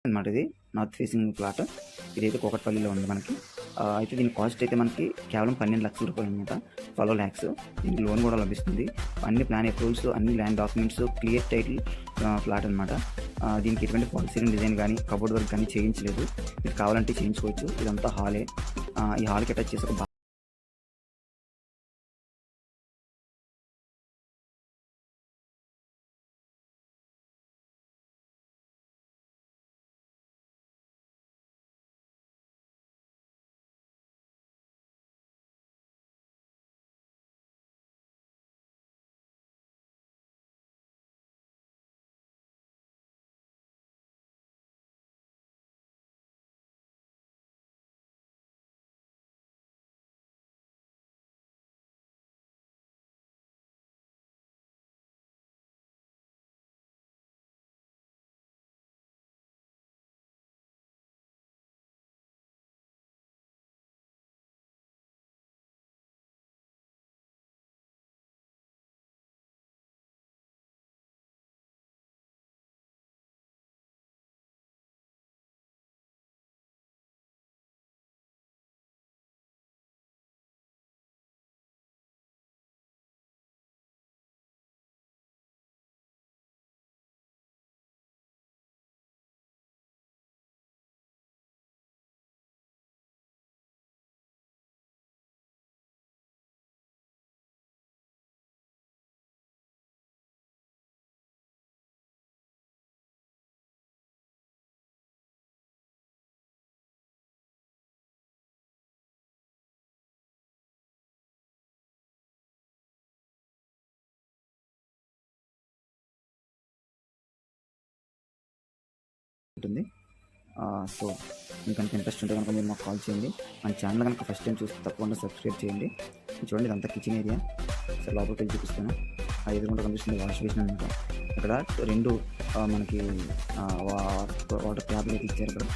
అనమాట. ఇది north facing plot. ఇదైతే కూకట్పల్లిలో ఉంది మనకి. అయితే దీని కాస్ట్ అయితే మనకి కేవలం 12,00,000 రూపాయలు అనమాట. 12 lakhs. దీనికి లోన్ కూడా లభిస్తుంది. అన్ని ప్లాన్ అప్రూవల్స్, అన్ని land documents, clear title flat అనమాట. దీనికి ఎటువంటి ఫాల్ సీలింగ్ డిజైన్ కానీ కబోర్డ్ వర్క్ కానీ చేయించలేదు. మీకు కావాలంటే చేయించుకోవచ్చు. ఇదంతా హాలే. ఈ హాల్కి అటాచ్ చేసి ఒక ఉంటుంది. సో మీకు కనుక ఇంట్రెస్ట్ ఉంటే కనుక మీరు మాకు కాల్ చేయండి. మన ఛానల్ కనుక ఫస్ట్ టైం చూస్తే తప్పకుండా సబ్స్క్రైబ్ చేయండి. చూడండి, ఇదంతా కిచెన్ ఏరియా. సో లోపలికి వెళ్ళి చూపిస్తాను. ఆ ఎదురుకుండా కనిపిస్తుంది వాష్ బేసిన్ అనమాట. ఇక్కడ 2 మనకి వాటర్ ట్యాబ్లు అయితే ఇచ్చారు ఇక్కడ.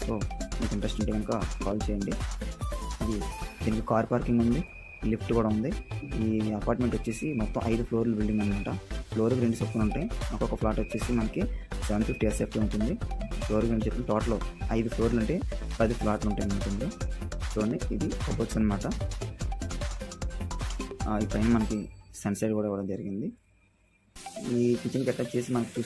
సో మీకు ఇంట్రెస్ట్ ఉంటే కనుక కాల్ చేయండి. దీనికి కార్ పార్కింగ్ ఉంది, లిఫ్ట్ కూడా ఉంది. ఈ అపార్ట్మెంట్ వచ్చేసి మొత్తం 5 ఫ్లోర్ల బిల్డింగ్ అనమాట. ఫ్లోర్కి 2 చొప్పున ఉంటాయి. ఒక్కొక్క ఫ్లాట్ వచ్చేసి మనకి 750 SFT ఉంటుంది. ఫ్లోర్కి 2 చెప్పిన టోటల్ 5 ఫ్లోర్లు ఉంటే 10 ఫ్లాట్లు ఉంటాయి ఉంటుంది. చూడండి, ఇది కబోర్డ్స్ అనమాట. ఈ పైన మనకి సన్సైడ్ కూడా ఇవ్వడం జరిగింది. ఈ కిచెన్కి అటాచ్ చేసి మనకి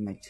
మచ్